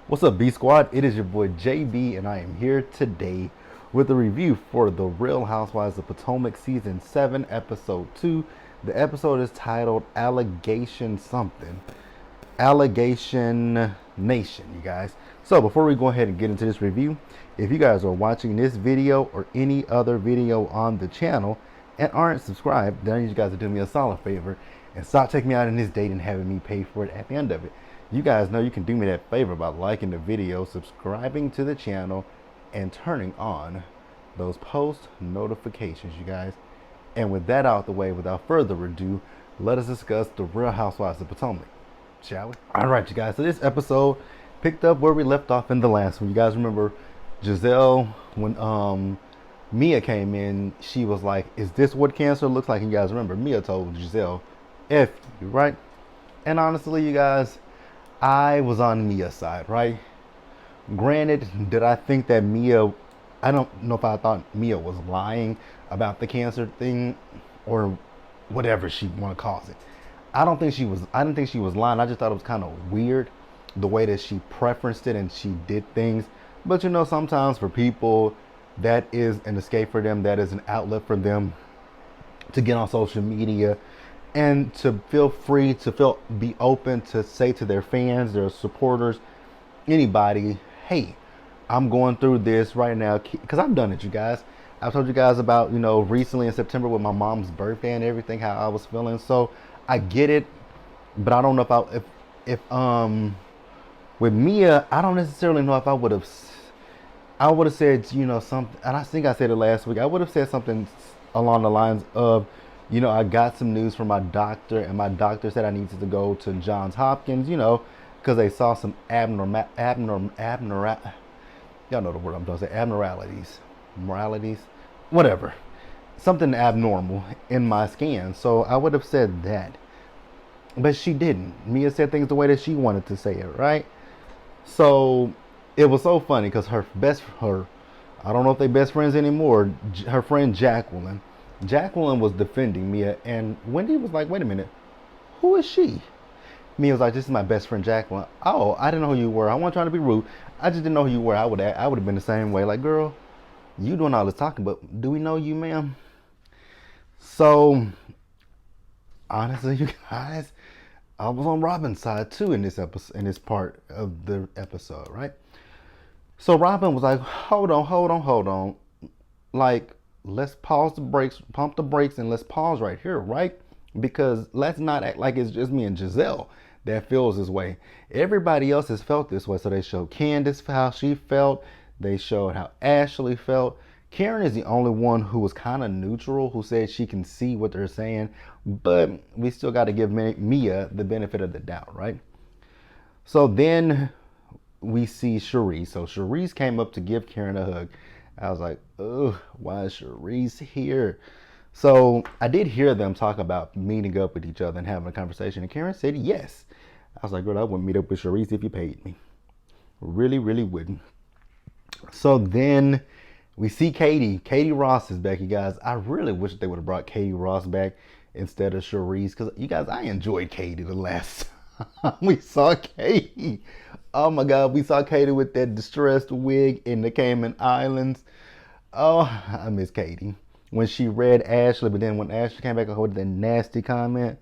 What's up, B Squad? It is your boy JB, and I am here today with a review for The Real Housewives of Potomac Season 7, Episode 2. The episode is titled Allegation something. Allegation Nation, you guys. So, before we go ahead and get into this review, if you guys are watching this video or any other video on the channel and aren't subscribed, then I need you guys to do me a solid favor and stop taking me out on this date and having me pay for it at the end of it. You guys know you can do me that favor by liking the video, subscribing to the channel, and turning on those post notifications, you guys. And with that out the way, without further ado, let us discuss The Real Housewives of Potomac, shall we? All right, you guys. So this episode picked up where we left off in the last one. You guys remember Giselle, when Mia came in, she was like, "Is this what cancer looks like?" And you guys remember Mia told Giselle, "F you," right? And honestly, you guys, I was on Mia's side, right? Granted, did I think that Mia, I don't know if I thought Mia was lying about the cancer thing or whatever she want to call it. I didn't think she was lying. I just thought it was kind of weird the way that she preferenced it and she did things. But you know, sometimes for people, that is an escape for them, that is an outlet for them to get on social media and to feel free to be open to say to their fans, their supporters, anybody, "Hey, I'm going through this right now," because I've done it, you guys. I've told you guys about, recently in September with my mom's birthday and everything, how I was feeling. So I get it, but I don't know if with Mia, I don't necessarily know if I would have said, something, and I think I said it last week. I would have said something along the lines of, I got some news from my doctor, and my doctor said I needed to go to Johns Hopkins, because they saw some y'all know the word I'm trying to say, moralities, whatever, something abnormal in my scan. So I would have said that, but she didn't. Mia said things the way that she wanted to say it, right? So it was so funny because I don't know if they best friends anymore. Her friend Jacqueline was defending Mia, and Wendy was like, "Wait a minute, who is she?" Mia was like, "This is my best friend Jacqueline." "Oh, I didn't know who you were. I wasn't trying to be rude. I just didn't know who you were." I would have been the same way. Like, "Girl, you doing all this talking, but do we know you, ma'am?" So honestly, you guys, I was on Robin's side too in this episode, in this part of the episode, right? So Robin was like, hold on. Like, let's pause the brakes, pump the brakes, and let's pause right here, right? Because let's not act like it's just me and Giselle that feels this way. Everybody else has felt this way. So they showed Candace how she felt. They showed how Ashley felt. Karen is the only one who was kind of neutral, who said she can see what they're saying, but we still got to give Mia the benefit of the doubt, right? So then we see Cherise. So Cherise came up to give Karen a hug. I was like, "Ugh, why is Cherise here?" So I did hear them talk about meeting up with each other and having a conversation, and Karen said yes. I was like, "Girl, I wouldn't meet up with Cherise if you paid me. Really, really wouldn't." So then we see Katie. Katie Ross is back, you guys. I really wish they would have brought Katie Ross back instead of Cherise, because, you guys, I enjoyed Katie the last time we saw Katie. Oh my God, we saw Katie with that distressed wig in the Cayman Islands. Oh, I miss Katie. When she read Ashley, but then when Ashley came back with that nasty comment,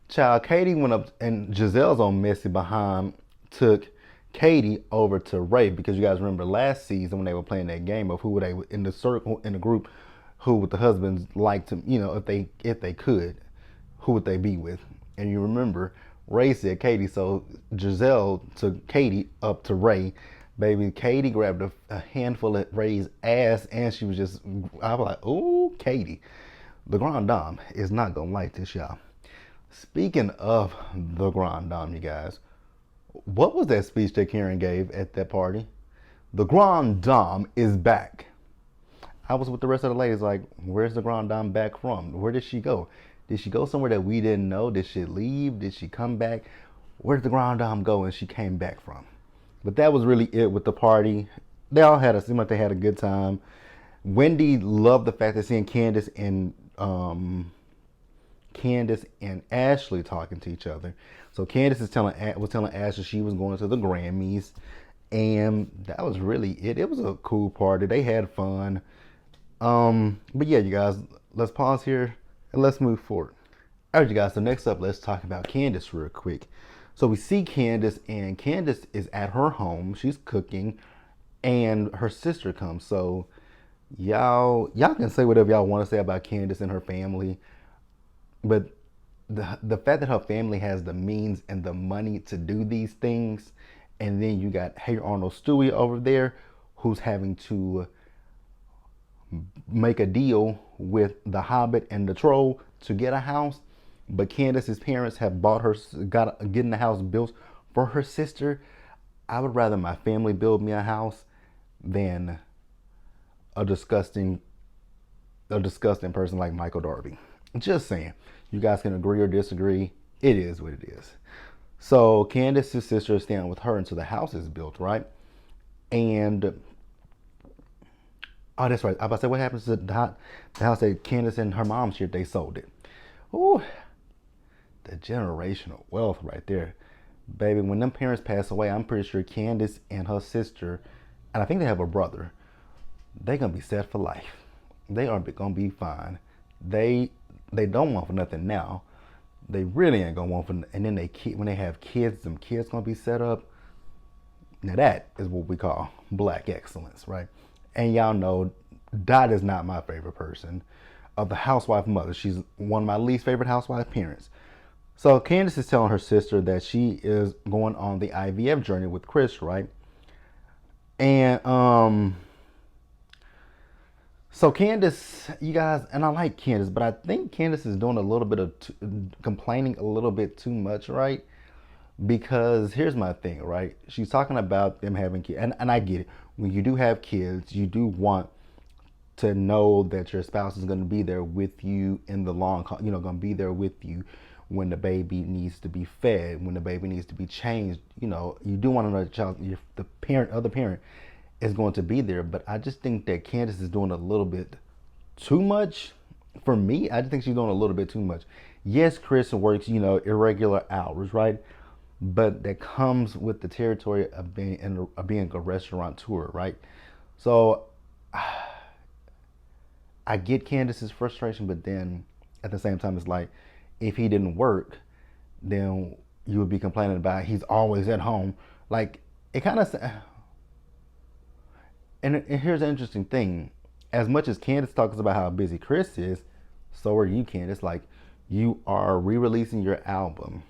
child, Katie went up, and Giselle's on messy behind took Katie over to Ray, because you guys remember last season when they were playing that game of who would they in the circle in the group, who would the husbands like to, if they could, who would they be with? And you remember Ray said Katie, so Giselle took Katie up to Ray. Baby, Katie grabbed a handful of Ray's ass, and she was just, I was like, "Oh, Katie, the Grand Dame is not gonna like this, y'all." Speaking of the Grand Dame, you guys, what was that speech that Karen gave at that party? The Grand Dame is back. I was with the rest of the ladies like, "Where's the Grand Dame back from? Where did she go? Did she go somewhere that we didn't know? Did she leave? Did she come back? Where did the Grand Dame go and she came back from?" But that was really it with the party. They all seemed like they had a good time. Wendy loved the fact that seeing Candace and Candace and Ashley talking to each other. So Candace was telling Ashley she was going to the Grammys, and that was really it. It was a cool party. They had fun. But yeah, you guys, let's pause here and let's move forward. All right, you guys. So next up, let's talk about Candace real quick. So we see Candace, and Candace is at her home. She's cooking, and her sister comes. So y'all can say whatever y'all want to say about Candace and her family, but the fact that her family has the means and the money to do these things, and then you got Hey Arnold Stewie over there, who's having to make a deal with the Hobbit and the Troll to get a house, but Candace's parents have getting the house built for her sister. I would rather my family build me a house than a disgusting person like Michael Darby. Just saying. You guys can agree or disagree. It is what it is. So Candace's sister is staying with her until the house is built, right? And oh, that's right. I was about to say, what happens to the house that Candace and her mom shared? They sold it. Ooh, the generational wealth right there, baby. When them parents pass away, I'm pretty sure Candace and her sister, and I think they have a brother, they gonna be set for life. They are gonna be fine. They don't want for nothing now. They really ain't gonna want for. And then when they have kids, them kids gonna be set up. Now that is what we call black excellence, right? And y'all know Dot is not my favorite person of the housewife mother. She's one of my least favorite housewife parents. So Candace is telling her sister that she is going on the IVF journey with Chris, right? And so Candace, you guys, and I like Candace, but I think Candace is doing a little bit of complaining a little bit too much, right? Because here's my thing, right? She's talking about them having kids, and I get it. When you do have kids, you do want to know that your spouse is going to be there with you in the long haul, going to be there with you when the baby needs to be fed, when the baby needs to be changed. You do want to know the child, other parent is going to be there. But I just think that Candace is doing a little bit too much. For me, I just think she's doing a little bit too much. Yes, Chris works, irregular hours, right? But that comes with the territory of being a restaurateur, right? So I get Candace's frustration, but then at the same time, it's like, if he didn't work, then you would be complaining about he's always at home. Like, it kind of, and here's an interesting thing. As much as Candace talks about how busy Chris is, so are you, Candace. Like, you are re-releasing your album.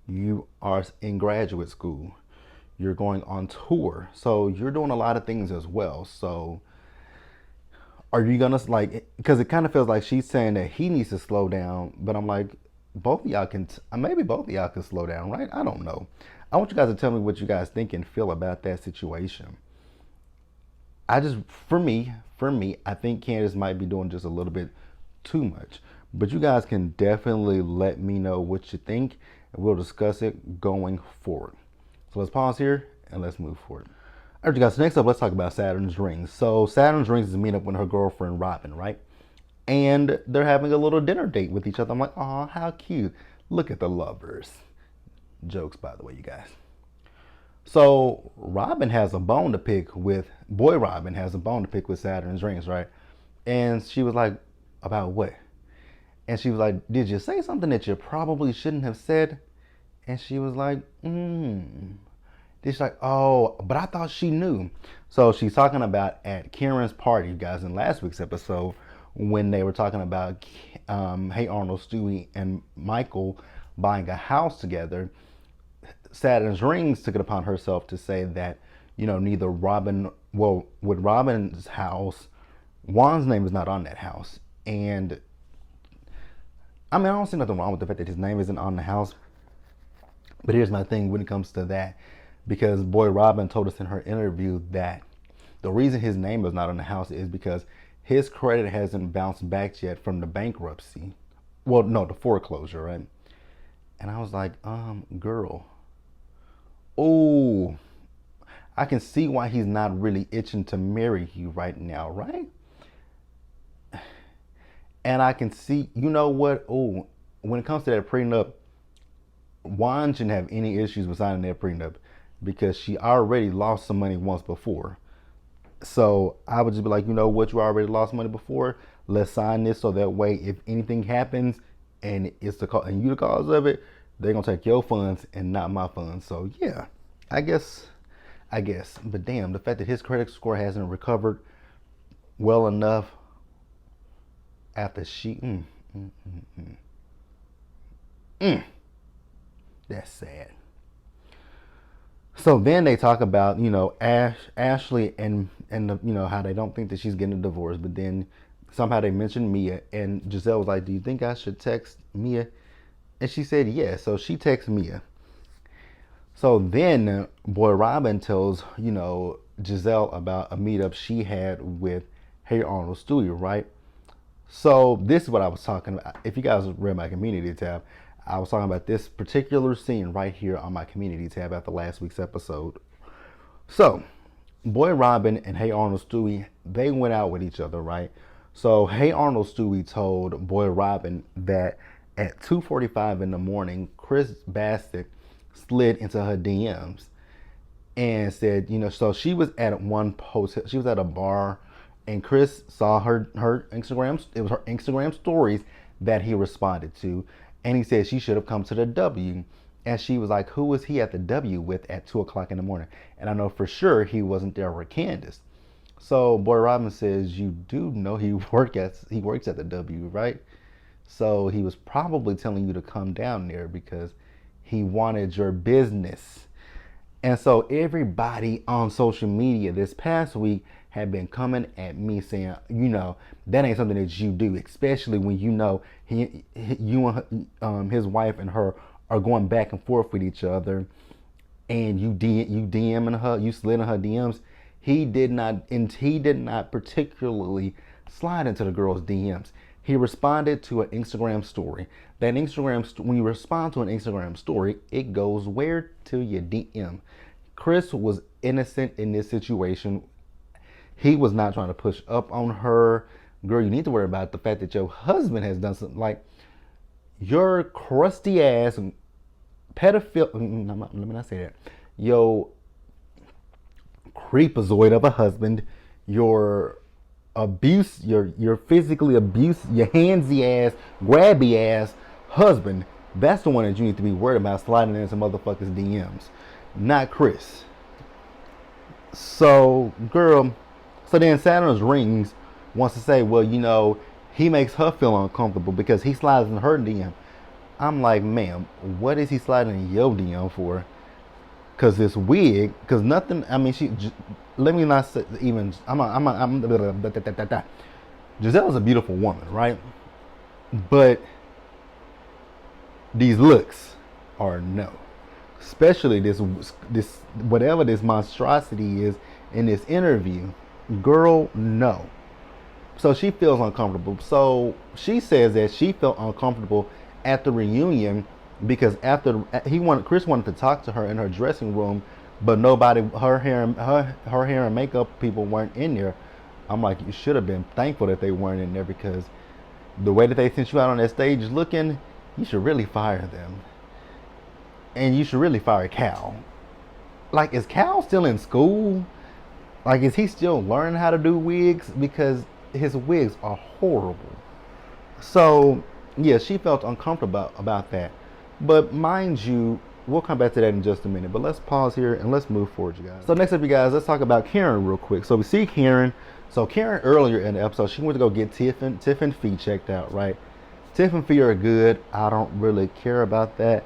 You are in graduate school. You're going on tour. So you're doing a lot of things as well. So are you gonna, like, because it kind of feels like she's saying that he needs to slow down, but I'm like, both of y'all can, maybe both of y'all can slow down, right? I don't know. I want you guys to tell me what you guys think and feel about that situation. For me, I think Candace might be doing just a little bit too much. But you guys can definitely let me know what you think, and we'll discuss it going forward. So let's pause here and let's move forward. All right, you guys, so next up, let's talk about Saturn's rings. So Saturn's rings is meeting up with her girlfriend, Robin, right? And they're having a little dinner date with each other. I'm like, oh, how cute. Look at the lovers. Jokes, by the way, you guys. So Robin has a bone to pick with, Robin has a bone to pick with Saturn's rings, right? And she was like, about what? And she was like, did you say something that you probably shouldn't have said? And she was like, She's like, oh, but I thought she knew. So she's talking about at Karen's party, you guys, in last week's episode, when they were talking about Hey Arnold, Stewie, and Michael buying a house together. Saturn's rings took it upon herself to say that, neither Robin, with Robin's house, Juan's name is not on that house. And I mean, I don't see nothing wrong with the fact that his name isn't on the house. But here's my thing when it comes to that, because Robin told us in her interview that the reason his name is not on the house is because his credit hasn't bounced back yet from the bankruptcy. Well, no, the foreclosure, right? And I was like, girl. Oh, I can see why he's not really itching to marry you right now, right? And I can see, you know what? Oh, when it comes to that prenup, Juan shouldn't have any issues with signing that prenup because she already lost some money once before. So I would just be like, you know what, you already lost money before. Let's sign this so that way, if anything happens and it's and you the cause of it, they're gonna take your funds and not my funds. So yeah, I guess. But damn, the fact that his credit score hasn't recovered well enough after she, that's sad. So then they talk about, Ashley and how they don't think that she's getting a divorce, but then somehow they mentioned Mia, and Giselle was like, "Do you think I should text Mia?" And she said, "Yeah." So she texts Mia. So then Boy Robin tells, Giselle about a meetup she had with Hey Arnold Stewie, right? So this is what I was talking about. If you guys read my community tab, I was talking about this particular scene right here on my community tab after last week's episode. So Boy Robin and Hey Arnold Stewie, they went out with each other, right? So Hey Arnold Stewie told Boy Robin that at 2:45 in the morning, Chris Bassett slid into her DMs and said, so she was at she was at a bar, and Chris saw her Instagram. It was her Instagram stories that he responded to, and he said she should have come to the W. And she was like, who was he at the W with at 2:00 in the morning? And I know for sure he wasn't there with Candace. So Boy Robin says, you do know he works at the W, right? So he was probably telling you to come down there because he wanted your business. And so everybody on social media this past week had been coming at me saying, that ain't something that you do, especially when his wife and her are going back and forth with each other, and you DMing her, you slid in her DMs. He did not particularly slide into the girl's DMs. He responded to an Instagram story. When you respond to an Instagram story, it goes where? To your DM. Chris was innocent in this situation. He was not trying to push up on her. Girl, you need to worry about the fact that your husband has done something like your crusty ass pedophile. Let me not say that. Your creepazoid of a husband, your your physically abuse, your handsy ass, grabby ass husband. That's the one that you need to be worried about sliding into motherfuckers' DMs, not Chris. So, girl, so then Saturn's Rings wants to say, well, he makes her feel uncomfortable because he slides in her DM. I'm like, ma'am, what is he sliding in your DM for? Because this wig, because nothing, let me not say even, Giselle's a beautiful woman, right? But these looks are no. Especially this whatever this monstrosity is in this interview. Girl, no. So she feels uncomfortable. So she says that she felt uncomfortable at the reunion because Chris wanted to talk to her in her dressing room, but her hair and makeup people weren't in there. I'm like, you should have been thankful that they weren't in there, because the way that they sent you out on that stage looking, you should really fire them. And you should really fire Cal. Like, is Cal still in school? Like, is he still learning how to do wigs? Because his wigs are horrible. So, yeah, she felt uncomfortable about that. But mind you, we'll come back to that in just a minute. But let's pause here and let's move forward, you guys. So next up, you guys, let's talk about Karen real quick. So we see Karen. So Karen, earlier in the episode, she went to go get Tiffany feet checked out, right? Tiffany feet are good. I don't really care about that.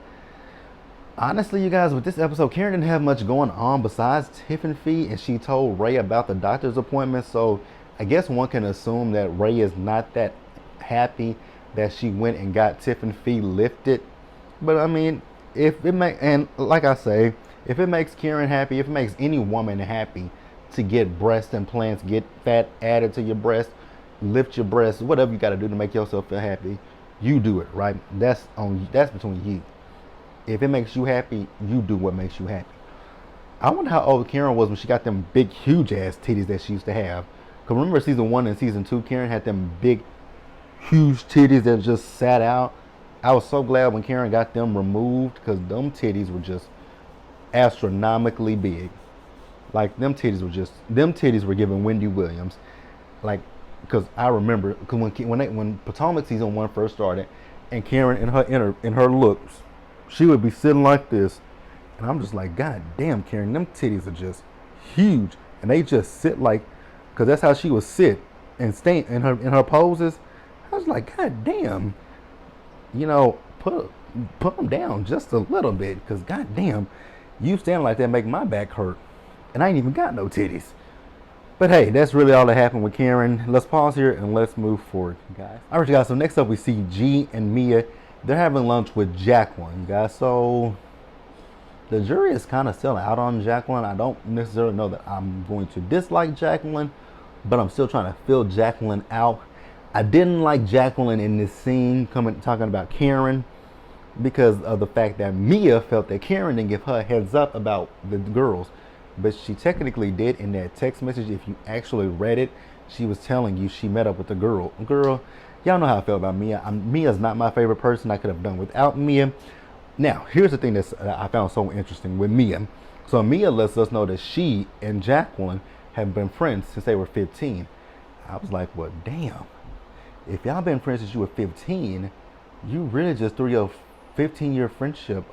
Honestly, you guys, with this episode, Karen didn't have much going on besides Tiffany feet, and she told Ray about the doctor's appointment. So I guess one can assume that Ray is not that happy that she went and got Tiffany feet lifted. But I mean, and like I say, if it makes Karen happy, if it makes any woman happy to get breast implants, get fat added to your breast, lift your breasts, whatever you got to do to make yourself feel happy, you do it, right? That's between you. If it makes you happy, you do what makes you happy. I wonder how old Karen was when she got them big, huge ass titties that she used to have. Cause remember season 1 and season 2, Karen had them big, huge titties that just sat out. I was so glad when Karen got them removed because them titties were just astronomically big. Like them titties were giving Wendy Williams. Like, because I remember because when Potomac season 1 first started, and Karen in her looks, she would be sitting like this, and I'm just like, God damn, Karen, them titties are just huge, and they just sit like, because that's how she would sit and stay in her poses. I was like, God damn, put them down just a little bit, because God damn, you standing like that make my back hurt, and I ain't even got no titties. But hey, that's really all that happened with Karen. Let's pause here and let's move forward, guys. All right, you guys. So next up, we see G and Mia. They're having lunch with Jacqueline, guys. So the jury is kind of still out on Jacqueline. I don't necessarily know that I'm going to dislike Jacqueline, but I'm still trying to fill Jacqueline out. I didn't like Jacqueline in this scene talking about Karen because of the fact that Mia felt that Karen didn't give her a heads up about the girls. But she technically did in that text message. If you actually read it, she was telling you she met up with the girl. Girl, y'all know how I feel about Mia. Mia's not my favorite person. I could have done without Mia. Now, here's the thing that I found so interesting with Mia. So Mia lets us know that she and Jacqueline have been friends since they were 15. I was like, well, damn. If y'all been friends since you were 15, you really just threw your 15-year friendship.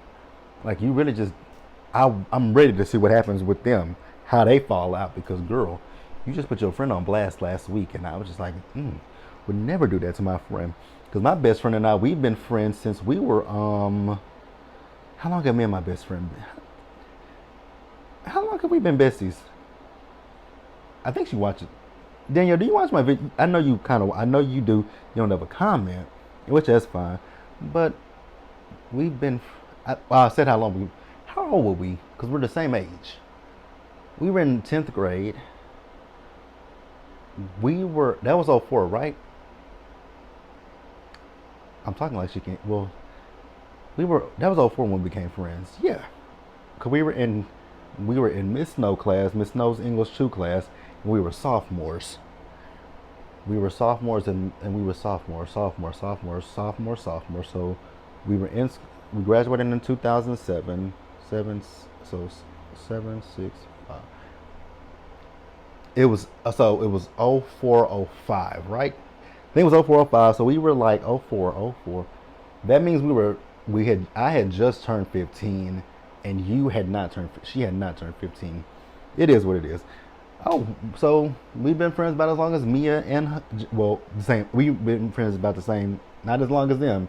Like, you really just I'm ready to see what happens with them, how they fall out. Because, girl, you just put your friend on blast last week, and I was just like, would never do that to my friend. Because my best friend and I, we've been friends since we were, how long have me and my best friend been? How long have we been besties? I think she watches. Danielle, do you watch my video? I know you do. You don't have a comment, which that's fine. But we've been, I said how long we. How old were we? Because we're the same age. We were in 10th grade. That was '04, right? I'm talking like she can't, well, that was '04 when we became friends. Yeah. Because we were in Miss Snow class, Miss Snow's English 2 class, and we were sophomores. We were sophomores and we were sophomores. So we graduated in 2007. So 7, 6, 5. It was '04, '05, right? I think it was '04, '05. So we were like '04. That means I had just turned 15, and she had not turned 15. It is what it is. Oh, so we've been friends about as long as Mia and the same. We've been friends about the same, not as long as them,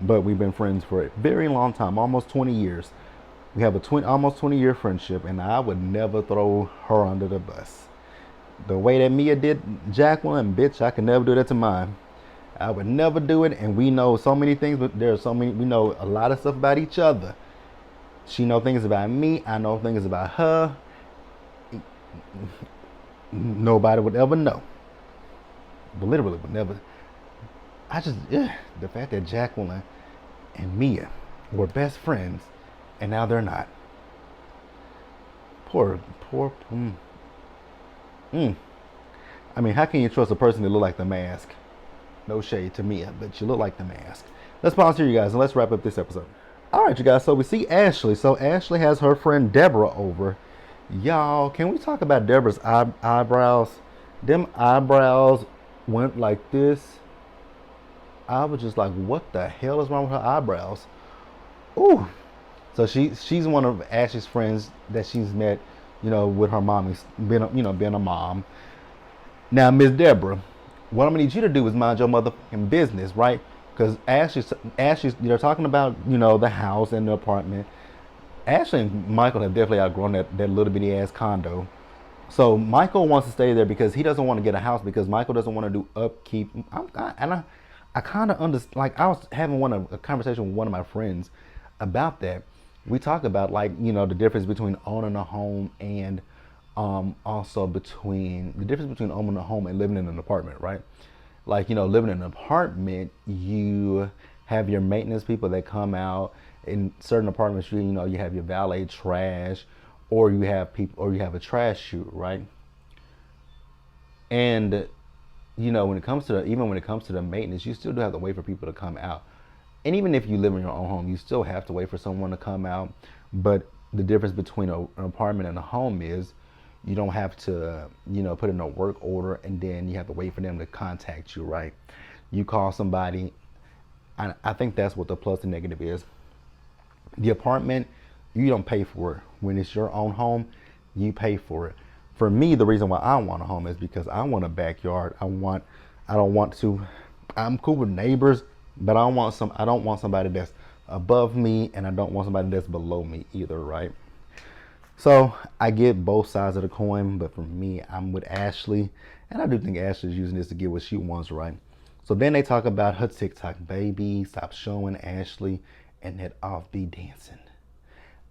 but we've been friends for a very long time, almost 20 years. We have almost 20-year friendship, and I would never throw her under the bus. The way that Mia did Jacqueline, bitch, I could never do that to mine. I would never do it, and we know so many things, but we know a lot of stuff about each other. She knows things about me, I know things about her. Nobody would ever know. But literally would never. The fact that Jacqueline and Mia were best friends, and now they're not. Poor. I mean, how can you trust a person that look like The Mask? No shade to Mia, but you look like The Mask. Let's pause here, you guys, and let's wrap up this episode. All right, you guys, so we see Ashley. So Ashley has her friend Deborah over. Y'all, can we talk about Deborah's eyebrows? Them eyebrows went like this. I was just like, what the hell is wrong with her eyebrows? Ooh. So she's one of Ashley's friends that she's met, with her mom, being a mom. Now, Miss Deborah, what I'm gonna need you to do is mind your motherfucking business, right? Because Ashley's, they're talking about, the house and the apartment. Ashley and Michael have definitely outgrown that little bitty ass condo. So Michael wants to stay there because he doesn't want to get a house because Michael doesn't want to do upkeep. I kind of understand. Like, I was having a conversation with one of my friends about that. We talk about, like, the difference between owning a home and also between the difference between owning a home and living in an apartment, right? Like, living in an apartment, you have your maintenance people that come out. In certain apartments, you have your valet trash, or you have a trash chute, right? And when it comes to the maintenance, you still do have to wait for people to come out. And even if you live in your own home, you still have to wait for someone to come out. But the difference between an apartment and a home is you don't have to, put in a work order and then you have to wait for them to contact you, right? You call somebody. I think that's what the plus and negative is. The apartment, you don't pay for it. When it's your own home, you pay for it. For me, the reason why I want a home is because I want a backyard. I don't want to. I'm cool with neighbors, but I don't want somebody that's above me, and I don't want somebody that's below me either, right? So I get both sides of the coin, but for me, I'm with Ashley, and I do think Ashley's using this to get what she wants, right? So then they talk about her TikTok baby. Stop showing Ashley and that offbeat dancing.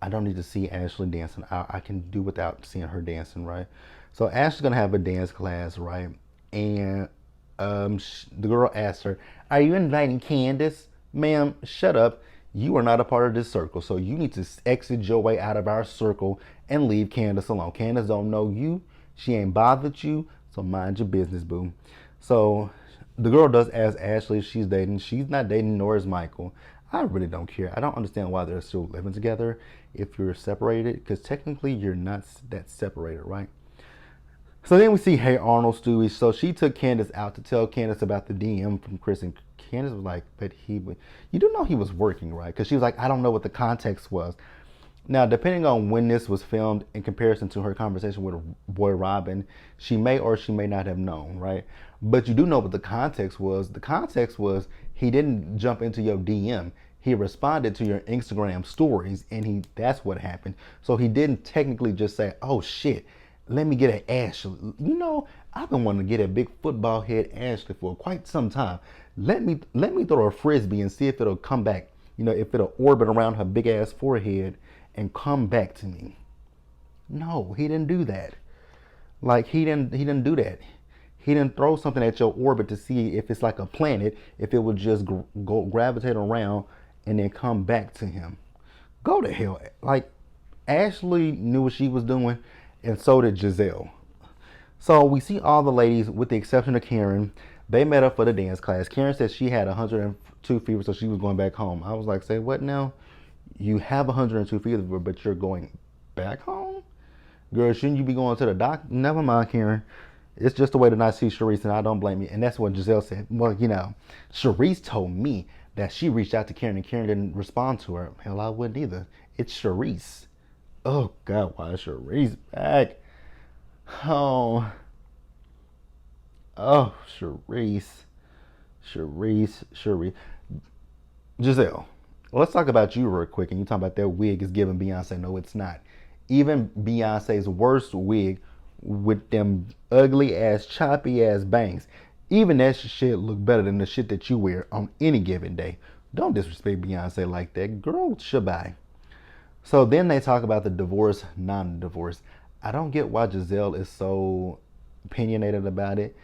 I don't need to see Ashley dancing. I can do without seeing her dancing, right? So Ashley's gonna have a dance class, right? And the girl asked her, "Are you inviting Candace?" Ma'am, shut up. You are not a part of this circle, so you need to exit your way out of our circle and leave Candace alone. Candace don't know you. She ain't bothered you, so mind your business, boo. So the girl does ask Ashley if she's dating. She's not dating, nor is Michael. I really don't care. I don't understand why they're still living together if you're separated, because technically you're not that separated, right? So then we see Hey Arnold Stewie. So she took Candace out to tell Candace about the DM from Chris, and Candace was like, "But you do know he was working, right?" Because she was like, "I don't know what the context was." Now, depending on when this was filmed in comparison to her conversation with her boy Robin, she may or she may not have known, right? But you do know what the context was. The context was he didn't jump into your DM. He responded to your Instagram stories, and that's what happened. So he didn't technically just say, "Oh shit, let me get an Ashley." I've been wanting to get a big football head Ashley for quite some time. Let me throw a frisbee and see if it'll come back. If it'll orbit around her big ass forehead and come back to me. No, he didn't do that. Like he didn't do that. He didn't throw something at your orbit to see if it's like a planet, if it would just go gravitate around and then come back to him. Go to hell. Like, Ashley knew what she was doing, and so did Giselle. So we see all the ladies, with the exception of Karen, they met up for the dance class. Karen said she had 102 fever, so she was going back home. I was like, say what now? You have 102 fever, but you're going back home? Girl, shouldn't you be going to the doc? Never mind, Karen. It's just the way to not see Sharice, and I don't blame you. And that's what Giselle said. Well, Sharice told me that she reached out to Karen and Karen didn't respond to her. Hell, I wouldn't either. It's Sharice. Oh, God, why is Sharice back? Oh, Sharice. Sharice. Giselle, let's talk about you real quick. And you talking about that wig is giving Beyonce. No, it's not. Even Beyonce's worst wig with them ugly ass, choppy ass bangs, even that shit look better than the shit that you wear on any given day. Don't disrespect Beyonce like that. Girl, shabai. So then they talk about the divorce, non-divorce. I don't get why Giselle is so opinionated about it.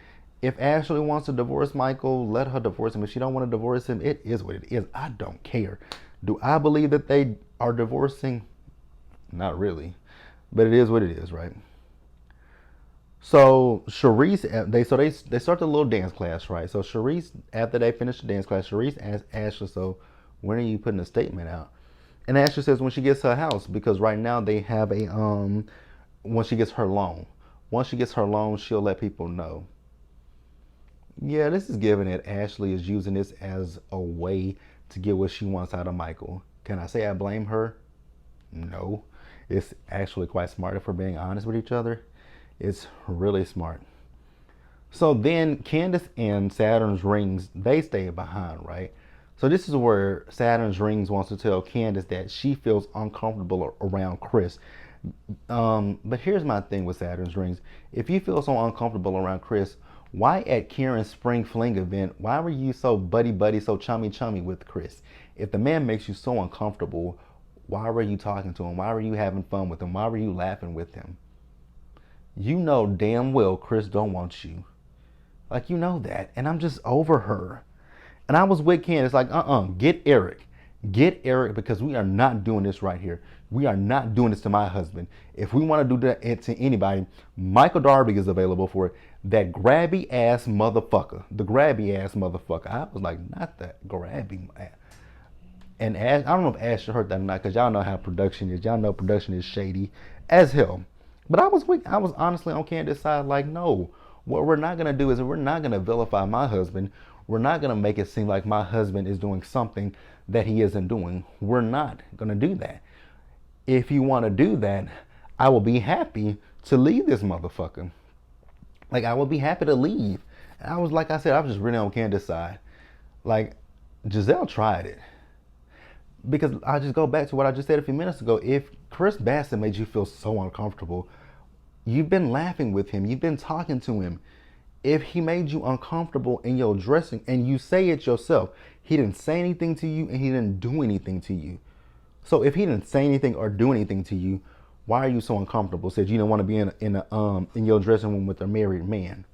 If Ashley wants to divorce Michael, let her divorce him. If she don't want to divorce him, it is what it is. I don't care. Do I believe that they are divorcing? Not really. But it is what it is, right? So Sharice, they start the little dance class, right? So Sharice, after they finish the dance class, Sharice asks Ashley, "So when are you putting a statement out?" And Ashley says when she gets her house, because right now they have a when she gets her loan. Once she gets her loan, she'll let people know. Yeah, this is giving it. Ashley is using this as a way to get what she wants out of Michael. Can I say I blame her? No. It's actually quite smart if we're being honest with each other. It's really smart. So then Candace and Saturn's rings, they stay behind, right? So this is where Saturn's rings wants to tell Candace that she feels uncomfortable around Chris. But here's my thing with Saturn's rings. If you feel so uncomfortable around Chris, why at Karen's spring fling event, why were you so buddy, so chummy with Chris? If the man makes you so uncomfortable, why were you talking to him? Why were you having fun with him? Why were you laughing with him? You know damn well Chris don't want you. Like, you know that. And I'm just over her. And I was with Candace like, get Eric. Get Eric, because we are not doing this right here. We are not doing this to my husband. If we want to do that to anybody, Michael Darby is available for it. That grabby ass motherfucker. The grabby ass motherfucker. I was like, not that grabby. And Ash, I don't know if Ash heard that or not, because y'all know how production is. Y'all know production is shady as hell. But I was honestly on Candace's side, like, no. What we're not gonna do is we're not gonna vilify my husband. We're not gonna make it seem like my husband is doing something that he isn't doing. We're not gonna do that. If you want to do that, I will be happy to leave this motherfucker. Like, I would be happy to leave. And I was, like I said, I was just really on Candace's side. Like, Giselle tried it. Because I just go back to what I just said a few minutes ago. If Chris Bassett made you feel so uncomfortable, you've been laughing with him, you've been talking to him. If he made you uncomfortable in your dressing, and you say it yourself, he didn't say anything to you and he didn't do anything to you. So if he didn't say anything or do anything to you, why are you so uncomfortable? Said you don't want to be in your dressing room with a married man.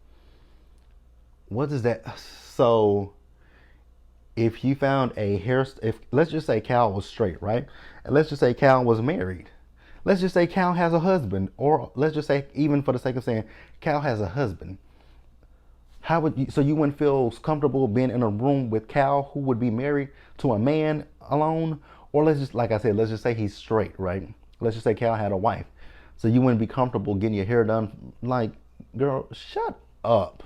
What is that? So if you found a hair, if let's just say Cal was straight, right? And let's just say Cal was married. Let's just say Cal has a husband, or let's just say, even for the sake of saying, Cal has a husband. How would you? So you wouldn't feel comfortable being in a room with Cal, who would be married to a man alone? Or let's just, like I said, let's just say he's straight, right? Let's just say Cal had a wife. So you wouldn't be comfortable getting your hair done. Like, girl, shut up.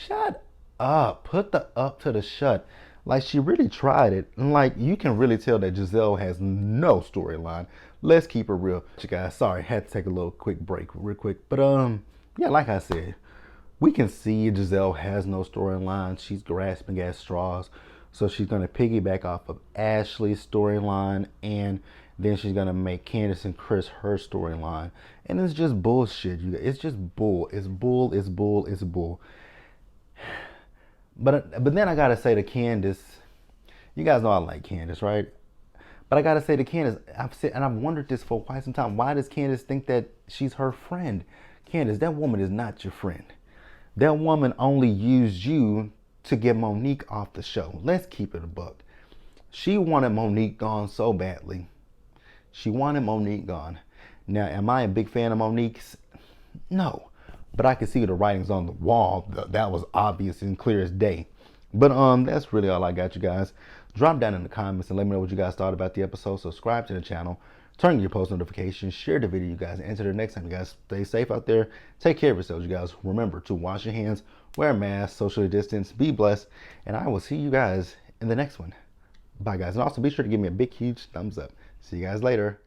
Shut up. Put the up to the shut. Like, she really tried it. And like, you can really tell that Giselle has no storyline. Let's keep it real. You guys, sorry, had to take a little quick break real quick. But yeah, like I said, we can see Giselle has no storyline. She's grasping at straws. So she's going to piggyback off of Ashley's storyline, and then she's going to make Candace and Chris her storyline. And it's just bullshit. It's just bull. It's bull. It's bull. It's bull. But then I got to say to Candace, you guys know I like Candace, right? But I got to say to Candace, I've wondered this for quite some time. Why does Candace think that she's her friend? Candace, that woman is not your friend. That woman only used you to get Monique off the show. Let's keep it a buck. She wanted Monique gone so badly. She wanted Monique gone. Now, am I a big fan of Monique's? No. But I can see the writings on the wall. That was obvious and clear as day. But that's really all I got, you guys. Drop down in the comments and let me know what you guys thought about the episode. Subscribe to the channel. Turn on your post notifications. Share the video, you guys. And until the next time, you guys, stay safe out there. Take care of yourselves, you guys. Remember to wash your hands, wear a mask, socially distance, be blessed. And I will see you guys in the next one. Bye, guys. And also be sure to give me a big, huge thumbs up. See you guys later.